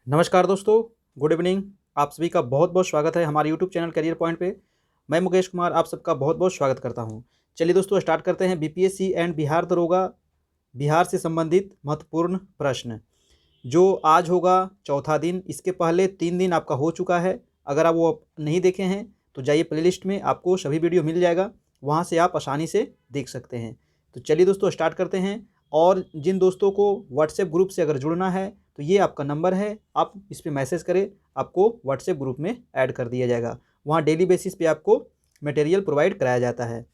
नमस्कार दोस्तों, good evening. आप सभी का बहुत बहुत स्वागत है हमारे यूट्यूब चैनल करियर पॉइंट पे। मैं मुकेश कुमार आप सबका बहुत बहुत स्वागत करता हूं। चलिए दोस्तों, स्टार्ट करते हैं बीपीएससी एंड बिहार दरोगा बिहार से संबंधित महत्वपूर्ण प्रश्न जो आज होगा चौथा दिन। इसके पहले 3 दिन आपका हो चुका है। अगर आप वो नहीं देखे हैं तो जाइए प्लेलिस्ट में, आपको सभी वीडियो मिल जाएगा, वहाँ से आप आसानी से देख सकते हैं। तो चलिए दोस्तों, स्टार्ट करते हैं। और जिन दोस्तों को व्हाट्सएप ग्रुप से अगर जुड़ना है तो ये आपका नंबर है, आप इस पर मैसेज करें, आपको व्हाट्सएप ग्रुप में ऐड कर दिया जाएगा। वहाँ डेली बेसिस पे आपको मटेरियल प्रोवाइड कराया जाता है।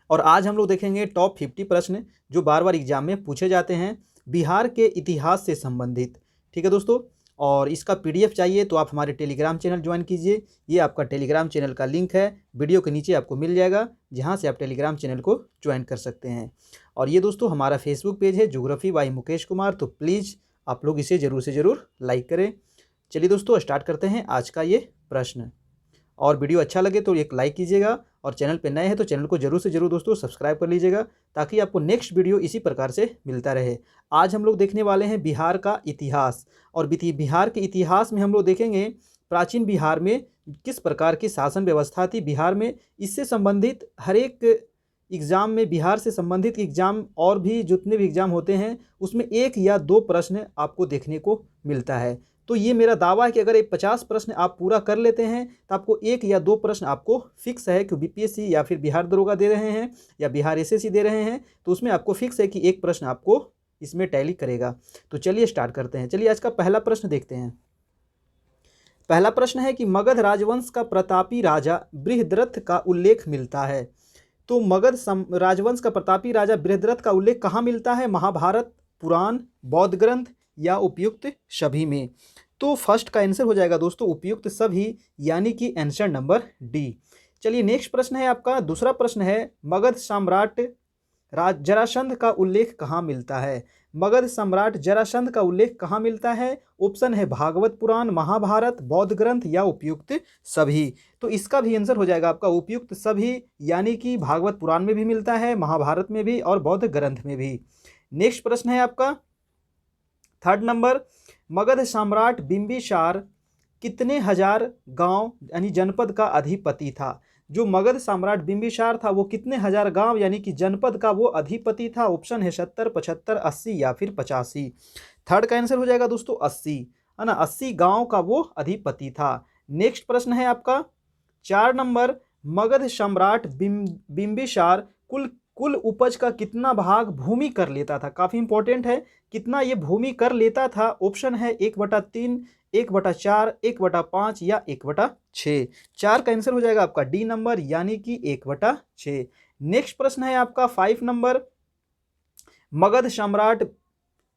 और आज हम लोग देखेंगे टॉप 50 प्रश्न जो बार बार एग्जाम में पूछे जाते हैं बिहार के इतिहास से संबंधित। ठीक है दोस्तों, और इसका पीडीएफ चाहिए तो आप हमारे टेलीग्राम चैनल ज्वाइन कीजिए। ये आपका टेलीग्राम चैनल का लिंक है, वीडियो के नीचे आपको मिल जाएगा, जहाँ से आप टेलीग्राम चैनल को ज्वाइन कर सकते हैं। और ये दोस्तों हमारा फेसबुक पेज है ज्योग्राफी बाय मुकेश कुमार, तो प्लीज़ आप लोग इसे ज़रूर से ज़रूर लाइक करें। चलिए दोस्तों, स्टार्ट करते हैं आज का ये प्रश्न। और वीडियो अच्छा लगे तो एक लाइक कीजिएगा, और चैनल पे नए हैं तो चैनल को जरूर से जरूर दोस्तों सब्सक्राइब कर लीजिएगा, ताकि आपको नेक्स्ट वीडियो इसी प्रकार से मिलता रहे। आज हम लोग देखने वाले हैं बिहार का इतिहास, और बिहार के इतिहास में हम लोग देखेंगे प्राचीन बिहार में किस प्रकार की शासन व्यवस्था थी बिहार में। इससे संबंधित हर एक एग्ज़ाम में, बिहार से संबंधित एग्ज़ाम और भी जितने भी एग्ज़ाम होते हैं उसमें 1 या 2 प्रश्न आपको देखने को मिलता है। तो ये मेरा दावा है कि अगर ये 50 प्रश्न आप पूरा कर लेते हैं तो आपको 1 या 2 प्रश्न आपको फिक्स है कि बीपीएससी या फिर बिहार दरोगा दे रहे हैं या बिहार एसएससी दे रहे हैं, तो उसमें आपको फिक्स है कि 1 प्रश्न आपको इसमें टैली करेगा। तो चलिए स्टार्ट करते हैं। चलिए आज का पहला प्रश्न देखते हैं। पहला प्रश्न है कि मगध राजवंश का प्रतापी राजा बृहद्रथ का उल्लेख मिलता है। तो मगध राजवंश का प्रतापी राजा बृहद्रथ का उल्लेख कहाँ मिलता है? महाभारत, पुराण, बौद्ध ग्रंथ या उपयुक्त सभी में? तो फर्स्ट का आंसर हो जाएगा दोस्तों उपयुक्त सभी, यानी कि आंसर नंबर डी। चलिए नेक्स्ट प्रश्न है आपका, दूसरा प्रश्न है मगध सम्राट जरासंध का उल्लेख कहाँ मिलता है? मगध सम्राट जरासंध का उल्लेख कहाँ मिलता है? ऑप्शन है भागवत पुराण, महाभारत, बौद्ध ग्रंथ या उपयुक्त सभी। तो इसका भी आंसर हो जाएगा आपका उपयुक्त सभी, यानी कि भागवत पुराण में भी मिलता है, महाभारत में भी और बौद्ध ग्रंथ में भी। नेक्स्ट प्रश्न है आपका थर्ड नंबर, मगध सम्राट बिंबिसार कितने हजार गांव यानी जनपद का अधिपति था? जो मगध सम्राट बिंबिसार था वो कितने हजार गांव यानी कि जनपद का वो अधिपति था? ऑप्शन है 70, 75, 80 या फिर 85। थर्ड का आंसर हो जाएगा दोस्तों 80, है ना, 80 गांव का वो अधिपति था। नेक्स्ट प्रश्न है आपका 4 नंबर, मगध सम्राट बिंबिसार कुल कुल उपज का कितना भाग भूमि कर लेता था? काफी इंपॉर्टेंट है, कितना ये भूमि कर लेता था? ऑप्शन है 1/3, 1/4, 1/5 या 1/6। 4 का आंसर हो जाएगा आपका डी नंबर, यानी कि 1/6। नेक्स्ट प्रश्न है आपका 5 नंबर, मगध सम्राट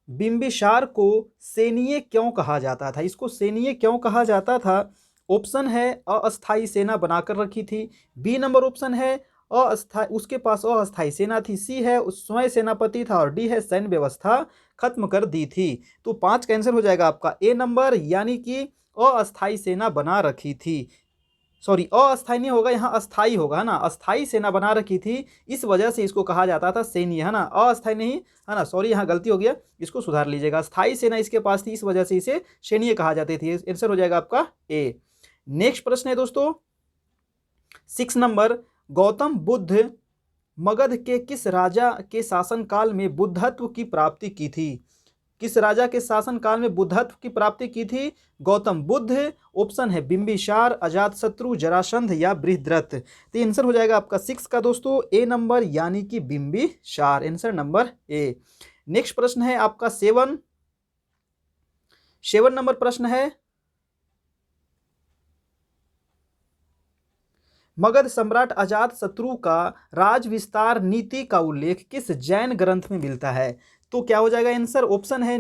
बिंबिसार को सैन्य क्यों कहा जाता था? इसको सैन्य क्यों कहा जाता था? ऑप्शन है अस्थाई सेना बनाकर रखी थी, बी नंबर ऑप्शन है अस्थाई, उसके पास अस्थाई सेना थी, सी है स्वयं सेनापति था, और डी है सैन्य व्यवस्था खत्म कर दी थी। तो 5 का आंसर हो जाएगा आपका ए नंबर, यानी कि अस्थाई सेना बना रखी थी। सॉरी, अस्थाई नहीं होगा, यहाँ अस्थाई होगा, है ना, अस्थाई सेना बना रखी थी, इस वजह से इसको कहा जाता था सैन्य, है ना, अस्थाई नहीं, है ना, सॉरी यहाँ गलती हो गया, इसको सुधार लीजिएगा। अस्थाई सेना इसके पास थी, इस वजह से इसे सैन्य कहा जाती थी। आंसर हो जाएगा आपका ए। नेक्स्ट प्रश्न है दोस्तों 6 नंबर, गौतम बुद्ध मगध के किस राजा के शासनकाल में बुद्धत्व की प्राप्ति की थी? किस राजा के शासनकाल में बुद्धत्व की प्राप्ति की थी? गौतम बुद्ध, ऑप्शन है बिंबिसार, अजातशत्रु, जरासंध या बृहद्रथ। तो आंसर हो जाएगा आपका 6 का दोस्तों ए नंबर, यानी कि Bimbisara, answer number A. Next प्रश्न है आपका 7 नंबर प्रश्न है, मगध सम्राट अजातशत्रु का राज विस्तार नीति का उल्लेख किस जैन ग्रंथ में मिलता है? तो क्या हो जाएगा आंसर? ऑप्शन है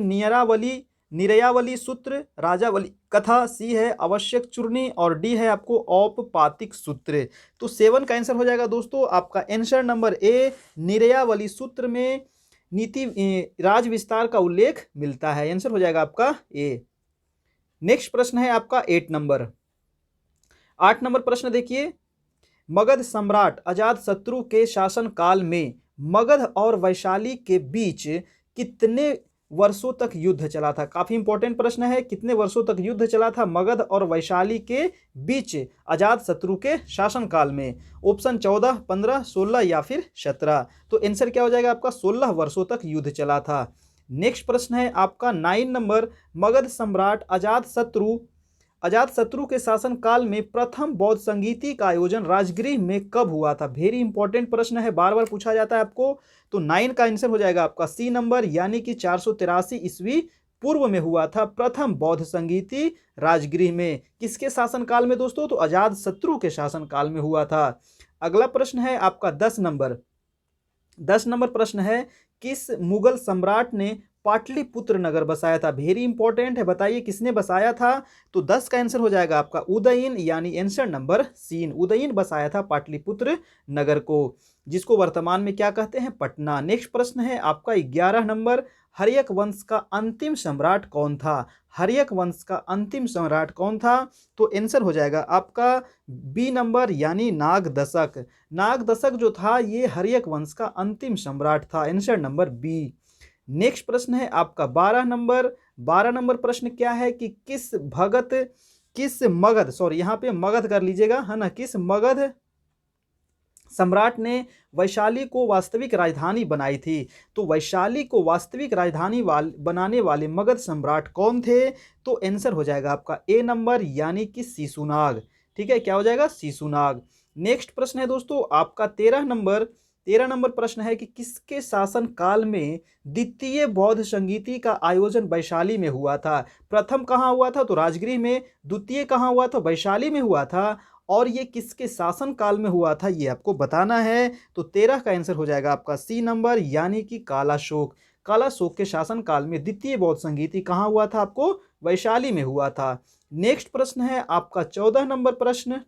निरयावली सूत्र, राजावली कथा, सी है आवश्यक चूर्णी और डी है आपको औपपातिक सूत्र। तो 7 का आंसर हो जाएगा दोस्तों आपका आंसर नंबर ए, निरयावली सूत्र में नीति राज विस्तार का उल्लेख मिलता है। आंसर हो जाएगा आपका ए। नेक्स्ट प्रश्न है आपका 8 नंबर। 8 नंबर प्रश्न देखिए, मगध सम्राट अजातशत्रु के शासन काल में मगध और वैशाली के बीच कितने वर्षों तक युद्ध चला था? काफी इंपॉर्टेंट प्रश्न है। कितने वर्षों तक युद्ध चला था मगध और वैशाली के बीच अजात शत्रु के शासनकाल में? ऑप्शन 14, 15, 16 या फिर 17। तो आंसर क्या हो जाएगा आपका? 16 वर्षों तक युद्ध चला था। नेक्स्ट प्रश्न है आपका 9 नंबर, मगध सम्राट अजातशत्रु के शासन काल में प्रथम बौद्ध संगीति का आयोजन राजगृह में कब हुआ था? वेरी इंपॉर्टेंट प्रश्न है, बार बार पूछा जाता है आपको। तो 9 का आंसर हो जाएगा आपका सी नंबर, यानी कि 483 ईस्वी पूर्व में हुआ था प्रथम बौद्ध संगीति राजगृह में। किसके शासन काल में दोस्तों? तो अजातशत्रु के शासन काल में हुआ था। अगला प्रश्न है आपका 10 नंबर। 10 नंबर प्रश्न है, किस मुगल सम्राट ने पाटलिपुत्र नगर बसाया था? वेरी इंपॉर्टेंट है, बताइए किसने बसाया था? तो 10 का आंसर हो जाएगा आपका उदयन, यानी आंसर नंबर सी, उदयन बसाया था पाटलिपुत्र नगर को, जिसको वर्तमान में क्या कहते हैं? पटना। नेक्स्ट प्रश्न है आपका 11 नंबर, हर्यक वंश का अंतिम सम्राट कौन था? हर्यक वंश का अंतिम सम्राट कौन था? तो आंसर हो जाएगा आपका बी नंबर, यानी नागदशक। नागदशक जो था ये हर्यक वंश का अंतिम सम्राट था, आंसर नंबर बी। नेक्स्ट प्रश्न है आपका 12 नंबर। 12 नंबर प्रश्न क्या है कि किस मगध, सॉरी यहाँ पे मगध कर लीजिएगा, है ना, किस मगध सम्राट ने वैशाली को वास्तविक राजधानी बनाई थी? तो वैशाली को वास्तविक राजधानी बनाने वाले मगध सम्राट कौन थे? तो आंसर हो जाएगा आपका ए नंबर, यानी कि शिशुनाग। ठीक है, क्या हो जाएगा? शिशुनाग। नेक्स्ट प्रश्न है दोस्तों आपका 13 नंबर। 13 नंबर प्रश्न है कि किसके शासन काल में द्वितीय बौद्ध संगीति का आयोजन वैशाली में हुआ था? प्रथम कहाँ हुआ था? तो राजगृह में। द्वितीय कहाँ हुआ था? वैशाली में हुआ था। और ये किसके शासन काल में हुआ था ये आपको बताना है। तो 13 का आंसर हो जाएगा आपका सी नंबर, यानी कि कालाशोक। कालाशोक के शासन काल में द्वितीय बौद्ध संगीति कहाँ हुआ था? आपको वैशाली में हुआ था। नेक्स्ट प्रश्न है आपका 14 नंबर प्रश्न,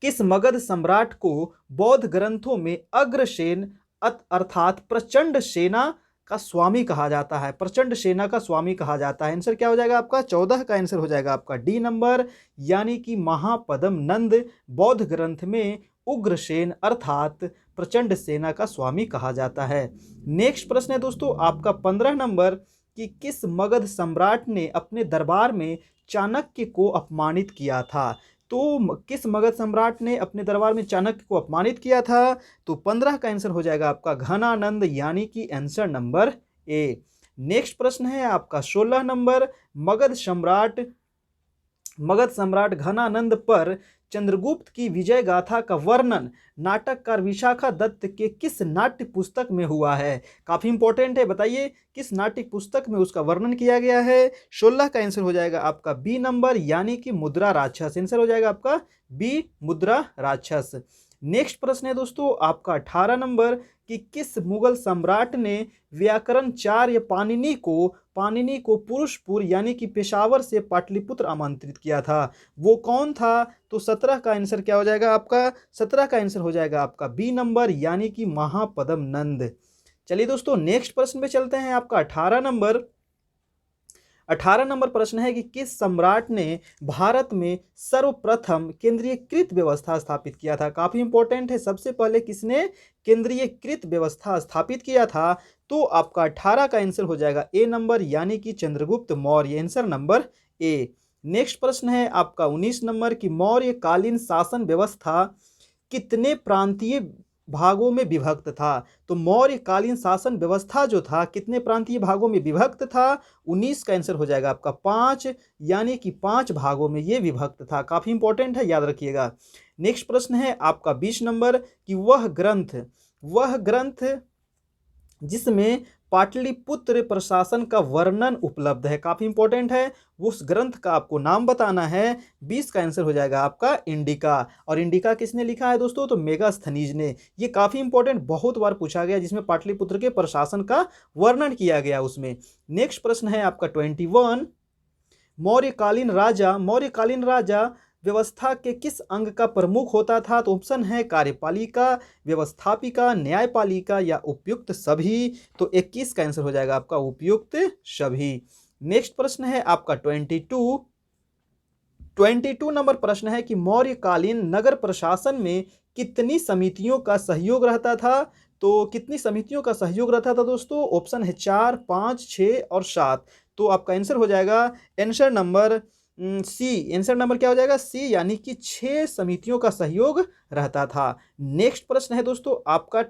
किस मगध सम्राट को बौद्ध ग्रंथों में अग्रसेन अर्थात प्रचंड सेना का स्वामी कहा जाता है? प्रचंड सेना का स्वामी कहा जाता है। आंसर क्या हो जाएगा आपका? 14 का आंसर हो जाएगा आपका डी नंबर, यानी कि महापद्म नंद बौद्ध ग्रंथ में उग्रसेन अर्थात प्रचंड सेना का स्वामी कहा जाता है। नेक्स्ट प्रश्न है दोस्तों आपका 15 नंबर, कि किस मगध सम्राट ने अपने दरबार में चाणक्य को अपमानित किया था? तो किस मगध सम्राट ने अपने दरबार में चाणक्य को अपमानित किया था? तो 15 का आंसर हो जाएगा आपका घनानंद, यानी कि आंसर नंबर ए। नेक्स्ट प्रश्न है आपका 16 नंबर, मगध सम्राट घनानंद पर चंद्रगुप्त की विजय गाथा का वर्णन नाटककार विशाखा दत्त के किस नाट्य पुस्तक में हुआ है? काफी इंपॉर्टेंट है, बताइए किस नाट्य पुस्तक में उसका वर्णन किया गया है? 16 का आंसर हो जाएगा आपका बी नंबर, यानी कि मुद्रा राक्षस। आंसर हो जाएगा आपका बी, मुद्रा राक्षस। नेक्स्ट प्रश्न है दोस्तों आपका 18 नंबर, कि किस मुगल सम्राट ने व्याकरणाचार्य पाणिनि को पुरुषपुर यानी कि पेशावर से पाटलिपुत्र आमंत्रित किया था? वो कौन था? तो 17 का आंसर क्या हो जाएगा आपका? 17 का आंसर हो जाएगा आपका बी नंबर, यानी कि महापद्म नंद। चलिए दोस्तों नेक्स्ट प्रश्न पे चलते हैं आपका 18 नंबर। 18 नंबर प्रश्न है कि किस सम्राट ने भारत में सर्वप्रथम केंद्रीयकृत व्यवस्था स्थापित किया था? काफी इंपॉर्टेंट है, सबसे पहले किसने केंद्रीयकृत व्यवस्था स्थापित किया था? तो आपका 18 का आंसर हो जाएगा ए नंबर, यानी कि Chandragupta Maurya. Answer number A. Next प्रश्न है आपका 19 नंबर, की मौर्यकालीन शासन व्यवस्था कितने प्रांतीय भागों में विभक्त था? तो मौर्यकालीन शासन व्यवस्था जो था कितने प्रांतीय भागों में विभक्त था? 19 का आंसर हो जाएगा आपका 5, यानी कि 5 भागों में ये विभक्त था। काफी इंपॉर्टेंट है, याद रखिएगा। नेक्स्ट प्रश्न है आपका 20 नंबर, कि वह ग्रंथ जिसमें पाटलिपुत्र प्रशासन का वर्णन उपलब्ध है। काफी इंपॉर्टेंट है, उस ग्रंथ का आपको नाम बताना है। 20 का आंसर हो जाएगा आपका इंडिका। और इंडिका किसने लिखा है दोस्तों? तो मेगास्थनीज ने। ये काफी इंपॉर्टेंट, बहुत बार पूछा गया, जिसमें पाटलिपुत्र के प्रशासन का वर्णन किया गया उसमें। नेक्स्ट प्रश्न है आपका 21, मौर्यकालीन राजा व्यवस्था के किस अंग का प्रमुख होता था? तो ऑप्शन है कार्यपालिका, व्यवस्थापिका, न्यायपालिका या उपयुक्त सभी। तो 21 का आंसर हो जाएगा आपका उपयुक्त सभी। नेक्स्ट प्रश्न है आपका 22 नंबर प्रश्न है कि मौर्यकालीन नगर प्रशासन में कितनी समितियों का सहयोग रहता था? तो कितनी समितियों का सहयोग रहता था दोस्तों? ऑप्शन है 4, 5, 6 और 7। तो आपका आंसर हो जाएगा answer number C. Answer number क्या हो जाएगा? सी, यानी कि 6 समितियों का सहयोग रहता था। नेक्स्ट प्रश्न है दोस्तों आपका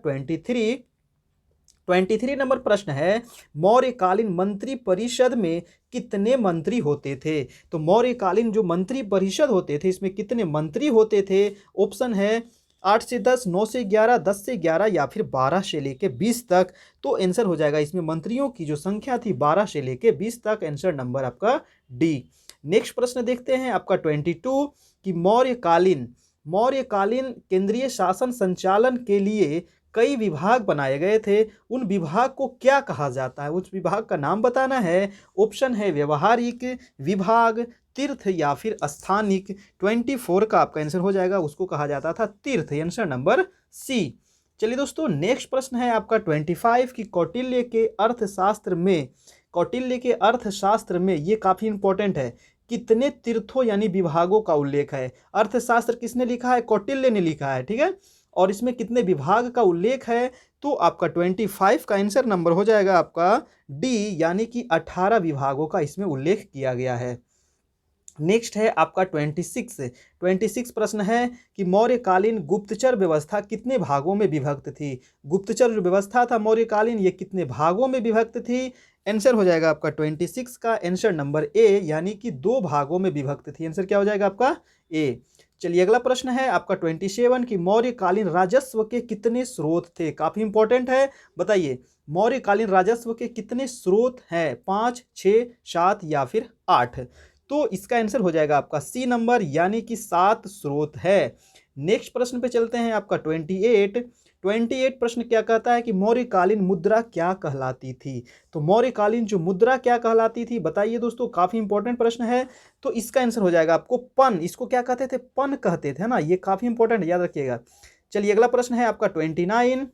23 नंबर प्रश्न है, मौर्यकालीन मंत्री परिषद में कितने मंत्री होते थे? तो मौर्यकालीन जो मंत्री परिषद होते थे, इसमें कितने मंत्री होते थे? ऑप्शन है 8 से 10, 9 से 11, 10 से 11 या फिर 12 से लेके 20 तक। तो आंसर हो जाएगा इसमें मंत्रियों की जो संख्या थी 12 से लेके 20 तक। आंसर नंबर आपका डी। नेक्स्ट प्रश्न देखते हैं आपका 22 कि मौर्यकालीन केंद्रीय शासन संचालन के लिए कई विभाग बनाए गए थे। उन विभाग को क्या कहा जाता है? उस विभाग का नाम बताना है। ऑप्शन है व्यवहारिक विभाग, तीर्थ या फिर स्थानिक। 24 का आपका आंसर हो जाएगा, उसको कहा जाता था तीर्थ। Answer number C. चलिए दोस्तों नेक्स्ट प्रश्न है आपका 25 की कौटिल्य के अर्थशास्त्र में ये काफी इंपॉर्टेंट है, कितने तीर्थों यानी विभागों का उल्लेख है? अर्थशास्त्र किसने लिखा है? कौटिल्य ने लिखा है, ठीक है। और इसमें कितने विभाग का उल्लेख है? तो आपका 25 का आंसर नंबर हो जाएगा आपका डी, यानी कि 18 विभागों का इसमें उल्लेख किया गया है। नेक्स्ट है आपका 26 प्रश्न है कि मौर्यकालीन गुप्तचर व्यवस्था कितने भागों में विभक्त थी? गुप्तचर जो व्यवस्था था मौर्यकालीन, ये कितने भागों में विभक्त थी? आंसर हो जाएगा आपका 26 का आंसर नंबर ए, यानी कि 2 भागों में विभक्त थी। आंसर क्या हो जाएगा आपका? ए। चलिए अगला प्रश्न है आपका 27 कि मौर्यकालीन राजस्व के कितने स्रोत थे? काफी इंपॉर्टेंट है, बताइए मौर्यकालीन राजस्व के कितने स्रोत हैं? 5, 6, 7 या फिर 8? तो इसका आंसर हो जाएगा आपका सी नंबर, यानी कि 7 स्रोत है। नेक्स्ट प्रश्न पे चलते हैं आपका 28 प्रश्न क्या कहता है कि मौर्यकालीन मुद्रा क्या कहलाती थी? तो मौर्यकालीन जो मुद्रा क्या कहलाती थी बताइए दोस्तों, काफी इंपॉर्टेंट प्रश्न है। तो इसका आंसर हो जाएगा आपको पन। इसको क्या कहते थे? पन कहते थे ना, ये काफी इंपॉर्टेंट, याद रखिएगा। चलिए अगला प्रश्न है आपका 29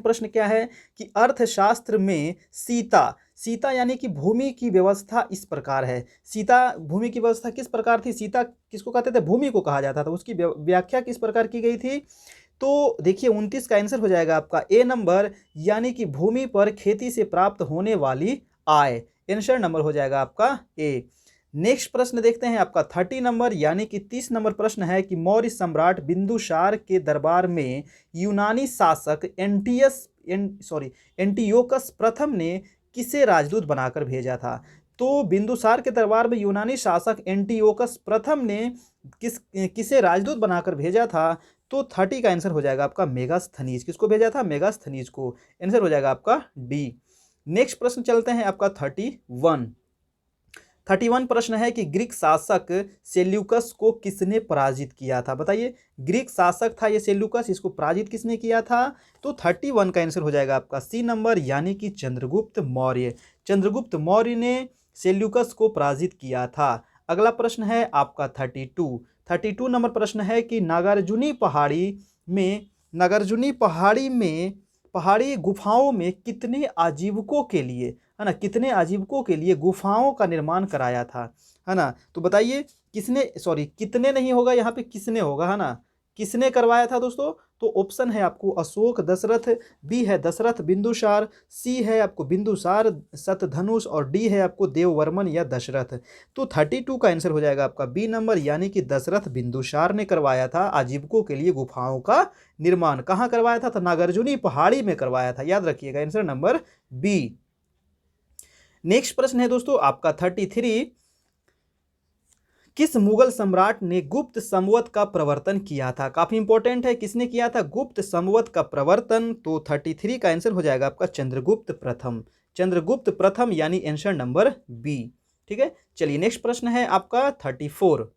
प्रश्न क्या है कि अर्थशास्त्र में सीता यानी कि भूमि की व्यवस्था इस प्रकार है। सीता भूमि की व्यवस्था किस प्रकार थी? सीता किसको कहते थे? भूमि को कहा जाता था। उसकी व्याख्या किस प्रकार की गई थी? तो देखिए 29 का आंसर हो जाएगा आपका ए नंबर, यानी कि भूमि पर खेती से प्राप्त होने वाली आय। आंसर नंबर हो जाएगा आपका ए। नेक्स्ट प्रश्न देखते हैं आपका 30 नंबर, यानी कि 30 नंबर प्रश्न है कि मौर्य सम्राट बिंदुसार के दरबार में यूनानी शासक एंटियोकस प्रथम ने किसे राजदूत बनाकर भेजा था? तो बिंदुसार के दरबार में यूनानी शासक एंटियोकस प्रथम ने किसे राजदूत बनाकर भेजा था? तो 30 का आंसर हो जाएगा आपका मेगास्थनीज। किसको भेजा था? मेगास्थनीज को। आंसर हो जाएगा आपका डी। नेक्स्ट प्रश्न चलते हैं आपका 31 प्रश्न है कि ग्रीक शासक सेल्यूकस को किसने पराजित किया था? बताइए, ग्रीक शासक था ये सेल्यूकस, इसको पराजित किसने किया था? तो 31 का आंसर हो जाएगा आपका सी नंबर, यानी कि चंद्रगुप्त मौर्य। चंद्रगुप्त मौर्य ने सेल्यूकस को पराजित किया था। अगला प्रश्न है आपका 32 नंबर प्रश्न है कि पहाड़ी गुफाओं में कितने आजीवकों के लिए, है ना, कितने आजीवकों के लिए गुफाओं का निर्माण कराया था, है ना? तो बताइए कितने नहीं होगा यहाँ पे, किसने होगा, है ना? किसने करवाया था दोस्तों? तो ऑप्शन है आपको अशोक दशरथ, बी है दशरथ बिंदुसार, सी है आपको बिंदुसार शतधनुष और डी है आपको देववर्मन या दशरथ। तो 32 का आंसर हो जाएगा आपका बी नंबर, यानी कि दशरथ बिंदुसार ने करवाया था आजीवकों के लिए गुफाओं का निर्माण। कहाँ करवाया था? तो नागार्जुनी पहाड़ी में करवाया था, याद रखिएगा। Answer number B. नेक्स्ट प्रश्न है दोस्तों आपका 33, किस मुगल सम्राट ने गुप्त संवत का प्रवर्तन किया था? काफी इंपॉर्टेंट है, किसने किया था गुप्त संवत का प्रवर्तन? तो 33 का आंसर हो जाएगा आपका चंद्रगुप्त प्रथम, यानी आंसर नंबर बी। ठीक है, चलिए नेक्स्ट प्रश्न है आपका 34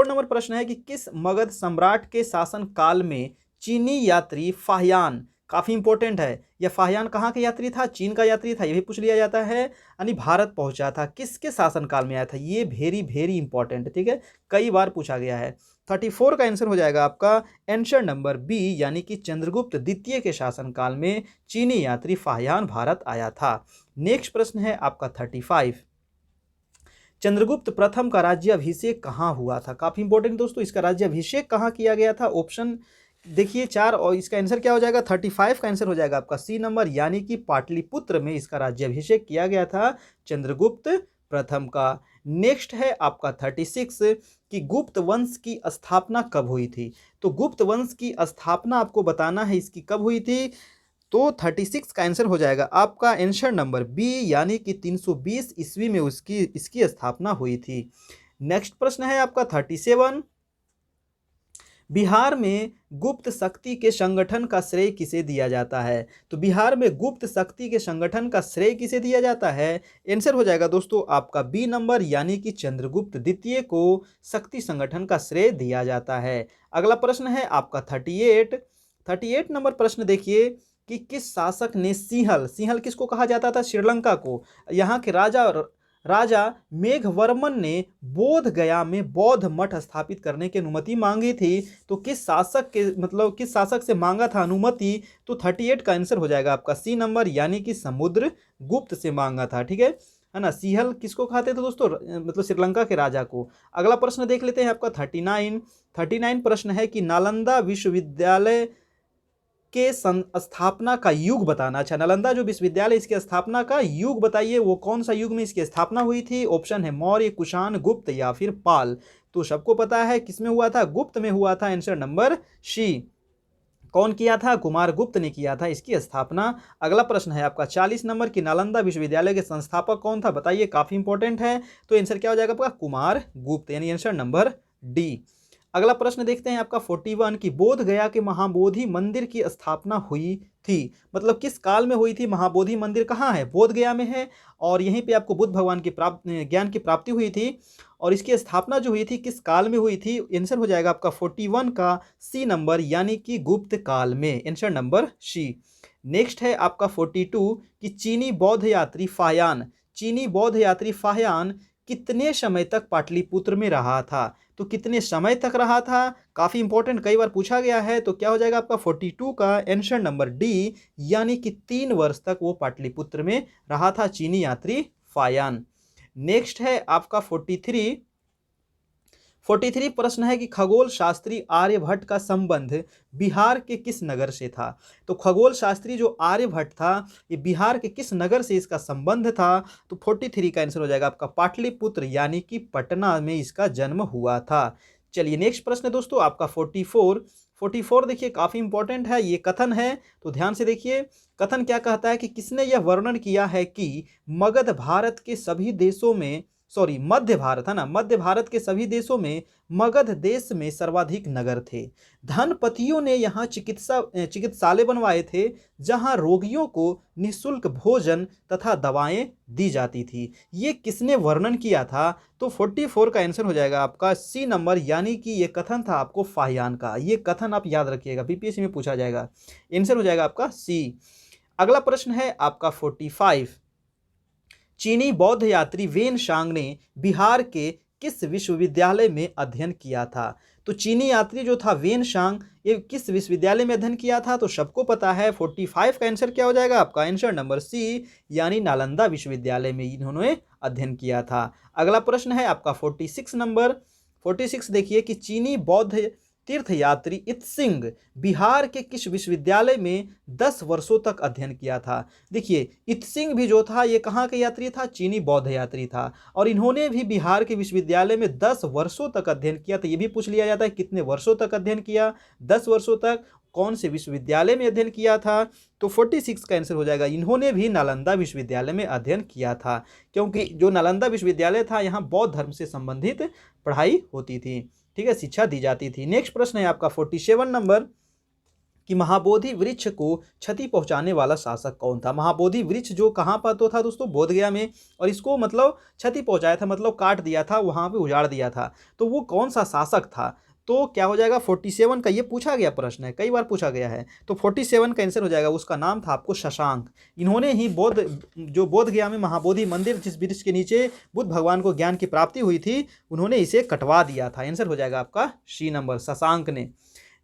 नंबर प्रश्न है कि किस मगध सम्राट के शासन काल में चीनी यात्री फाहियान, काफी इंपॉर्टेंट है, यह फाहियान कहाँ का यात्री था? चीन का यात्री था, यह भी पूछ लिया जाता है, यानी भारत पहुंचा था। किसके शासन काल में आया था? ये वेरी इंपॉर्टेंट, ठीक है, कई बार पूछा गया है। 34 का आंसर हो जाएगा आपका आंसर नंबर बी, यानी कि चंद्रगुप्त द्वितीय के शासन काल में चीनी यात्री फाहियान भारत आया था। नेक्स्ट प्रश्न है आपका 35, चंद्रगुप्त प्रथम का राज्याभिषेक कहाँ हुआ था? काफी इंपॉर्टेंट दोस्तों, इसका राज्याभिषेक कहाँ किया गया था? ऑप्शन देखिए 4 और इसका आंसर क्या हो जाएगा 35 का आंसर हो जाएगा आपका सी नंबर, यानी कि पाटलिपुत्र में इसका राज्याभिषेक किया गया था चंद्रगुप्त प्रथम का। नेक्स्ट है आपका 36 कि गुप्त वंश की स्थापना कब हुई थी। तो गुप्त वंश की स्थापना आपको बताना है इसकी कब हुई थी। तो 36 का आंसर हो जाएगा आपका आंसर नंबर बी, यानी कि 320 ईस्वी में इसकी स्थापना हुई थी। नेक्स्ट प्रश्न है आपका 37, बिहार में गुप्त शक्ति के संगठन का श्रेय किसे दिया जाता है। तो बिहार में गुप्त शक्ति के संगठन का श्रेय किसे दिया जाता है। आंसर हो जाएगा दोस्तों आपका बी नंबर, यानी कि चंद्रगुप्त द्वितीय को शक्ति संगठन का श्रेय दिया जाता है। अगला प्रश्न है आपका 38 नंबर प्रश्न देखिए कि किस शासक ने सिंहल किसको कहा जाता था, श्रीलंका को, यहाँ के राजा मेघवर्मन ने बोध गया में बौद्ध मठ स्थापित करने की अनुमति मांगी थी। तो किस शासक से मांगा था अनुमति। तो 38 का आंसर हो जाएगा आपका सी नंबर, यानी कि समुद्रगुप्त से मांगा था। ठीक है ना। सिंहल किसको कहते थे दोस्तों, श्रीलंका के राजा को। अगला प्रश्न देख लेते हैं आपका 39 प्रश्न है कि नालंदा विश्वविद्यालय के स्थापना का युग बताना। अच्छा, नालंदा जो विश्वविद्यालय इसकी स्थापना का युग बताइए, वो कौन सा युग में इसकी स्थापना हुई थी। ऑप्शन है मौर्य, कुषाण, गुप्त या फिर पाल। तो सबको पता है किसमें हुआ था, गुप्त में हुआ था। Answer number C. कौन किया था, कुमार गुप्त ने किया था इसकी स्थापना। अगला प्रश्न है आपका 40 नंबर की नालंदा विश्वविद्यालय के संस्थापक कौन था, बताइए, काफी इंपॉर्टेंट है। तो आंसर क्या हो जाएगा आपका, कुमार गुप्त, यानी आंसर नंबर डी। अगला प्रश्न देखते हैं आपका 41 की बोध गया के महाबोधि मंदिर की स्थापना हुई थी। मतलब किस काल में हुई थी। महाबोधि मंदिर कहाँ है, बोध गया में है, और यहीं पे आपको बुद्ध भगवान की ज्ञान की प्राप्ति हुई थी। और इसकी स्थापना जो हुई थी किस काल में हुई थी। आंसर हो जाएगा आपका 41 का सी नंबर, यानी कि गुप्त काल में। आंसर नंबर सी। नेक्स्ट है आपका 42 कि चीनी बौद्ध यात्री फाह्यान कितने समय तक पाटलिपुत्र में रहा था। तो कितने समय तक रहा था, काफी इंपॉर्टेंट, कई बार पूछा गया है। तो क्या हो जाएगा आपका 42 का आंसर नंबर डी, यानी कि 3 वर्ष तक वो पाटलिपुत्र में रहा था चीनी यात्री फाह्यान। नेक्स्ट है आपका 43 प्रश्न है कि खगोल शास्त्री आर्यभट्ट का संबंध बिहार के किस नगर से था। तो खगोल शास्त्री जो आर्यभट्ट था, ये बिहार के किस नगर से इसका संबंध था। तो 43 का आंसर हो जाएगा आपका पाटलिपुत्र, यानी कि पटना में इसका जन्म हुआ था। चलिए नेक्स्ट प्रश्न दोस्तों आपका 44 देखिए, काफी इंपॉर्टेंट है, ये कथन है, तो ध्यान से देखिए। कथन क्या कहता है कि किसने यह वर्णन किया है कि मगध भारत के सभी देशों में, मध्य भारत है ना, मध्य भारत के सभी देशों में मगध देश में सर्वाधिक नगर थे। धनपतियों ने यहाँ चिकित्सालय बनवाए थे, जहाँ रोगियों को निःशुल्क भोजन तथा दवाएं दी जाती थी। ये किसने वर्णन किया था। तो 44 का आंसर हो जाएगा आपका सी नंबर, यानी कि ये कथन था आपको फाह्यान का। ये कथन आप याद रखिएगा, बीपीएससी में पूछा जाएगा। आंसर हो जाएगा आपका सी। अगला प्रश्न है आपका 45, चीनी बौद्ध यात्री वेन शांग ने बिहार के किस विश्वविद्यालय में अध्ययन किया था। तो चीनी यात्री जो था वेन शांग, ये किस विश्वविद्यालय में अध्ययन किया था। तो सबको पता है 45 का आंसर क्या हो जाएगा आपका, आंसर नंबर सी, यानी नालंदा विश्वविद्यालय में इन्होंने अध्ययन किया था। अगला प्रश्न है आपका 46 नंबर। 46 देखिए कि चीनी बौद्ध तीर्थयात्री इत्सिंग बिहार के किस विश्वविद्यालय में 10 वर्षों तक अध्ययन किया था। देखिए इत्सिंग भी जो था ये कहाँ के यात्री था, चीनी बौद्ध यात्री था, और इन्होंने भी बिहार के विश्वविद्यालय में 10 वर्षों तक अध्ययन किया। तो ये भी पूछ लिया जाता है कितने वर्षों तक अध्ययन किया, 10 वर्षों तक, कौन से विश्वविद्यालय में अध्ययन किया था। तो 46 का आंसर हो जाएगा, इन्होंने भी नालंदा विश्वविद्यालय में अध्ययन किया था, क्योंकि जो नालंदा विश्वविद्यालय था यहाँ बौद्ध धर्म से संबंधित पढ़ाई होती थी, ठीक है, शिक्षा दी जाती थी। नेक्स्ट प्रश्न है आपका 47 नंबर कि महाबोधि वृक्ष को क्षति पहुंचाने वाला शासक कौन था। महाबोधि वृक्ष जो कहाँ पर तो था दोस्तों, बोध गया में, और इसको मतलब क्षति पहुंचाया था, मतलब काट दिया था, वहां पे उजाड़ दिया था। तो वो कौन सा शासक था। तो क्या हो जाएगा 47 का, ये पूछा गया प्रश्न है, कई बार पूछा गया है। तो 47 का आंसर हो जाएगा, उसका नाम था आपको शशांक। इन्होंने ही बोध गया में महाबोधि मंदिर, जिस वृक्ष के नीचे बुद्ध भगवान को ज्ञान की प्राप्ति हुई थी, उन्होंने इसे कटवा दिया था। आंसर हो जाएगा आपका सी नंबर, शशांक ने।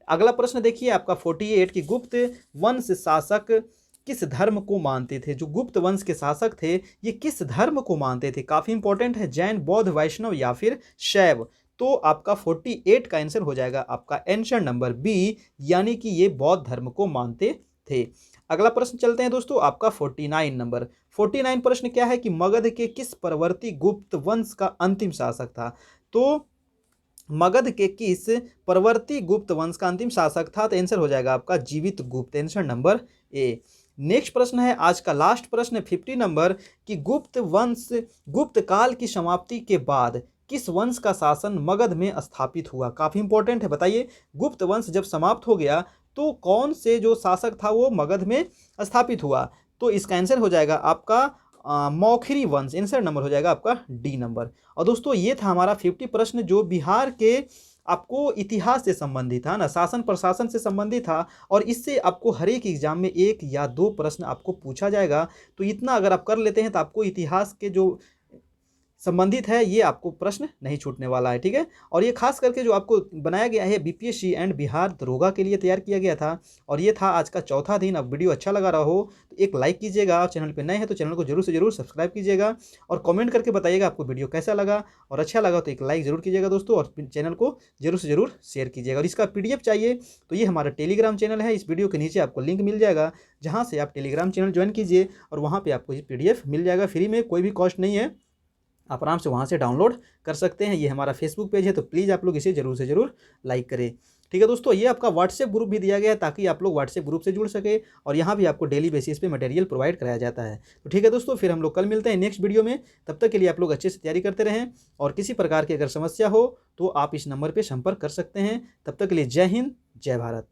अगला प्रश्न देखिए आपका 48 की गुप्त वंश शासक किस धर्म को मानते थे। जो गुप्त वंश के शासक थे ये किस धर्म को मानते थे, काफी इंपॉर्टेंट है, जैन, बौद्ध, वैष्णव या फिर शैव। तो आपका 48 का आंसर हो जाएगा आपका आंसर नंबर बी, यानी कि ये बौद्ध धर्म को मानते थे। अगला प्रश्न चलते हैं दोस्तों, आपका 49 नंबर। 49 प्रश्न क्या है कि मगध के किस परवर्ती गुप्त वंश का अंतिम शासक था? तो मगध के किस परवर्ती गुप्त वंश का अंतिम शासक था? तो आंसर हो जाएगा आपका जीवित गुप्त, आंसर नंबर ए। नेक्स्ट प्रश्न है आज का लास्ट प्रश्न 50 नंबर कि गुप्त काल की समाप्ति के बाद किस वंश का शासन मगध में स्थापित हुआ? काफी इंपॉर्टेंट है, बताइए। गुप्त वंश जब समाप्त हो गया तो कौन से जो शासक था वो मगध में स्थापित हुआ? तो इसका आंसर हो जाएगा आपका मौखरी वंश, आंसर नंबर हो जाएगा आपका डी नंबर। और दोस्तों ये था हमारा 50 प्रश्न जो बिहार के आपको इतिहास से संबंधित था ना, शासन प्रशासन से संबंधित था, और इससे आपको हर एक एग्जाम में 1 या 2 प्रश्न आपको पूछा जाएगा। तो इतना अगर आप कर लेते हैं तो आपको इतिहास के जो संबंधित है ये आपको प्रश्न नहीं छूटने वाला है, ठीक है। और ये खास करके जो आपको बनाया गया है बीपीएससी एंड बिहार दरोगा के लिए तैयार किया गया था। और ये था आज का चौथा दिन। अब वीडियो अच्छा लगा रहा हो तो एक लाइक कीजिएगा, चैनल पे नए हैं तो चैनल को जरूर से जरूर सब्सक्राइब कीजिएगा, और कमेंट करके बताइएगा आपको वीडियो कैसा लगा, और अच्छा लगा तो एक लाइक जरूर कीजिएगा दोस्तों, और चैनल को जरूर से जरूर शेयर कीजिएगा। और इसका PDF चाहिए तो ये हमारा टेलीग्राम चैनल है, इस वीडियो के नीचे आपको लिंक मिल जाएगा, जहाँ से आप टेलीग्राम चैनल ज्वाइन कीजिए, और वहाँ पर आपको ये PDF मिल जाएगा फ्री में, कोई भी कॉस्ट नहीं है, आप आराम से वहाँ से डाउनलोड कर सकते हैं। ये हमारा फेसबुक पेज है, तो प्लीज़ आप लोग इसे जरूर से जरूर लाइक करें, ठीक है दोस्तों। ये आपका व्हाट्सएप ग्रुप भी दिया गया है ताकि आप लोग व्हाट्सएप ग्रुप से जुड़ सके, और यहाँ भी आपको डेली बेसिस पे मटेरियल प्रोवाइड कराया जाता है। तो ठीक है दोस्तों, फिर हम लोग कल मिलते हैं नेक्स्ट वीडियो में। तब तक के लिए आप लोग अच्छे से तैयारी करते रहें, और किसी प्रकार की अगर समस्या हो तो आप इस नंबर पर संपर्क कर सकते हैं। तब तक के लिए जय हिंद, जय भारत।